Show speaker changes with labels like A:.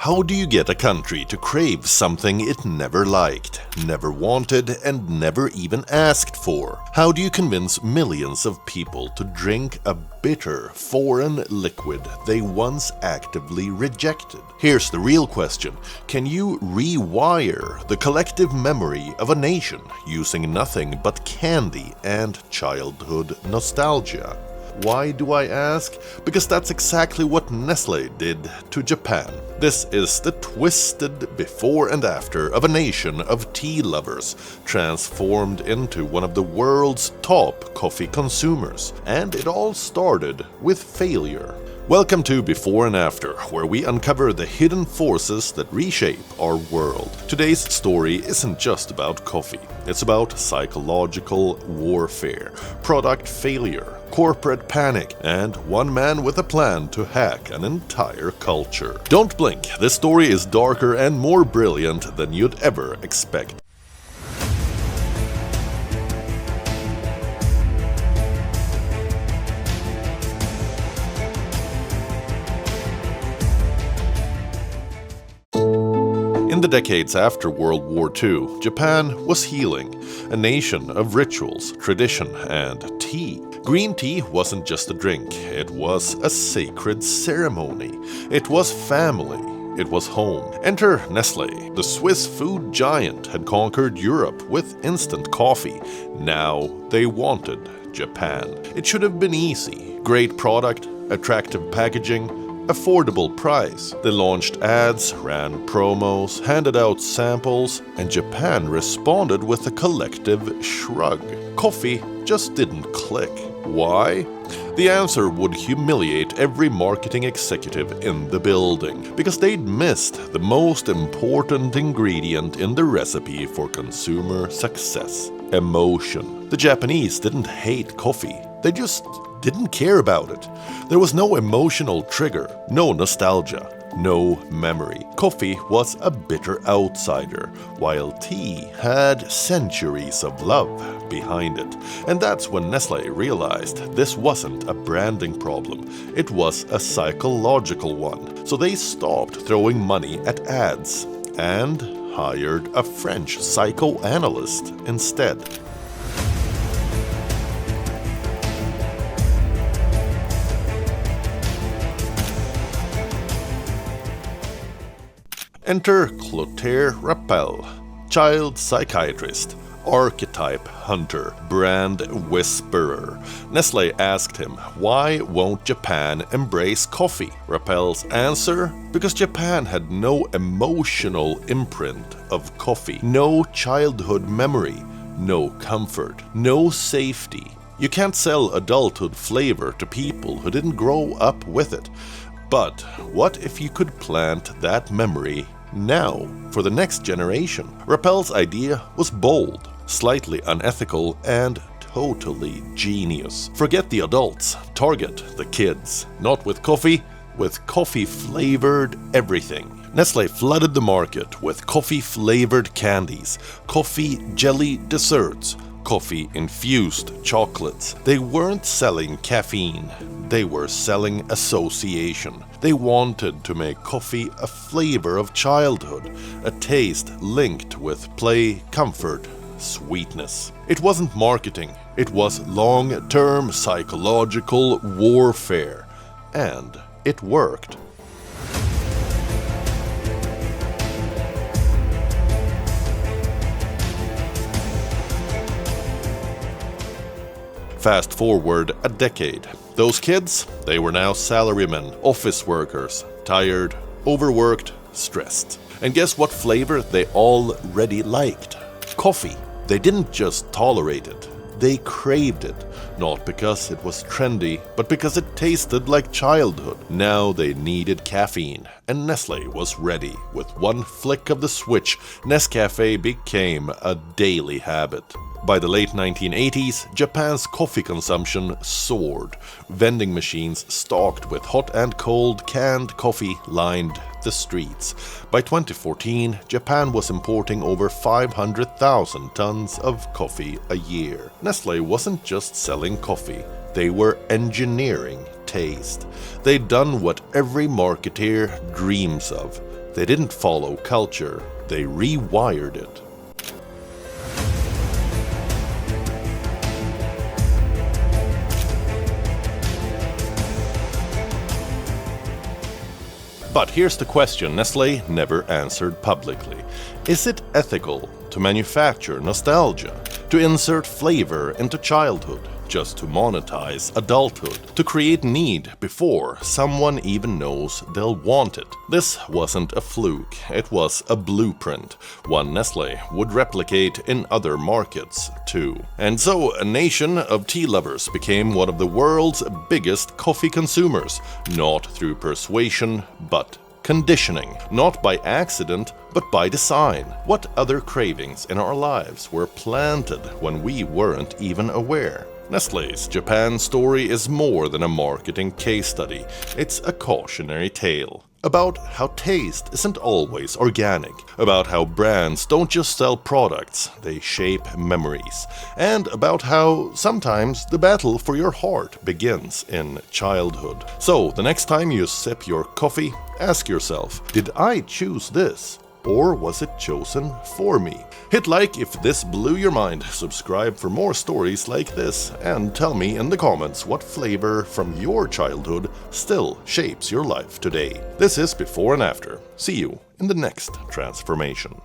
A: How do you get a country to crave something it never liked, never wanted, and never even asked for? How do you convince millions of people to drink a bitter, foreign liquid they once actively rejected? Here's the real question. Can you rewire the collective memory of a nation using nothing but candy and childhood nostalgia? Why do I ask? Because that's exactly what Nestle did to Japan. This is the twisted before and after of a nation of tea lovers transformed into one of the world's top coffee consumers. And it all started with failure. Welcome to Before and After, where we uncover the hidden forces that reshape our world. Today's story isn't just about coffee. It's about psychological warfare, product failure, corporate panic, and one man with a plan to hack an entire culture. Don't blink, this story is darker and more brilliant than you'd ever expect. In the decades after World War II, Japan was healing, a nation of rituals, tradition, and tea. Green tea wasn't just a drink, it was a sacred ceremony. It was family. It was home. Enter Nestlé. The Swiss food giant had conquered Europe with instant coffee. Now they wanted Japan. It should have been easy. Great product, attractive packaging, affordable price. They launched ads, ran promos, handed out samples, and Japan responded with a collective shrug. Coffee just didn't click. Why? The answer would humiliate every marketing executive in the building, because they'd missed the most important ingredient in the recipe for consumer success: emotion. The Japanese didn't hate coffee, they just didn't care about it. There was no emotional trigger, no nostalgia, no memory. Coffee was a bitter outsider, while tea had centuries of love behind it. And that's when Nestle realized this wasn't a branding problem, it was a psychological one. So they stopped throwing money at ads and hired a French psychoanalyst instead. Enter Clotaire Rappel, child psychiatrist, archetype hunter, brand whisperer. Nestle asked him, why won't Japan embrace coffee? Rappel's answer? Because Japan had no emotional imprint of coffee, no childhood memory, no comfort, no safety. You can't sell adulthood flavor to people who didn't grow up with it. But what if you could plant that memory now for the next generation? Rappel's idea was bold, slightly unethical, and totally genius. Forget the adults, target the kids. Not with coffee-flavored everything. Nestle flooded the market with coffee-flavored candies, coffee jelly desserts, coffee-infused chocolates. They weren't selling caffeine, they were selling association. They wanted to make coffee a flavor of childhood, a taste linked with play, comfort, sweetness. It wasn't marketing, it was long-term psychological warfare. And it worked. Fast forward a decade. Those kids, they were now salarymen, office workers, tired, overworked, stressed. And guess what flavor they already liked? Coffee. They didn't just tolerate it, they craved it. Not because it was trendy, but because it tasted like childhood. Now they needed caffeine, and Nestle was ready. With one flick of the switch, Nescafé became a daily habit. By the late 1980s, Japan's coffee consumption soared. Vending machines stocked with hot and cold canned coffee lined the streets. By 2014, Japan was importing over 500,000 tons of coffee a year. Nestle wasn't just selling coffee, they were engineering taste. They'd done what every marketeer dreams of. They didn't follow culture, they rewired it. But here's the question Nestlé never answered publicly. Is it ethical to manufacture nostalgia, to insert flavor into childhood, just to monetize adulthood, to create need before someone even knows they'll want it? This wasn't a fluke, it was a blueprint, one Nestlé would replicate in other markets too. And so a nation of tea lovers became one of the world's biggest coffee consumers, not through persuasion, but conditioning, not by accident, but by design. What other cravings in our lives were planted when we weren't even aware? Nestlé's Japan story is more than a marketing case study. It's a cautionary tale about how taste isn't always organic, about how brands don't just sell products, they shape memories, and about how sometimes the battle for your heart begins in childhood. So, the next time you sip your coffee, ask yourself, did I choose this? Or was it chosen for me? Hit like if this blew your mind, subscribe for more stories like this, and tell me in the comments what flavor from your childhood still shapes your life today. This is Before and After. See you in the next transformation.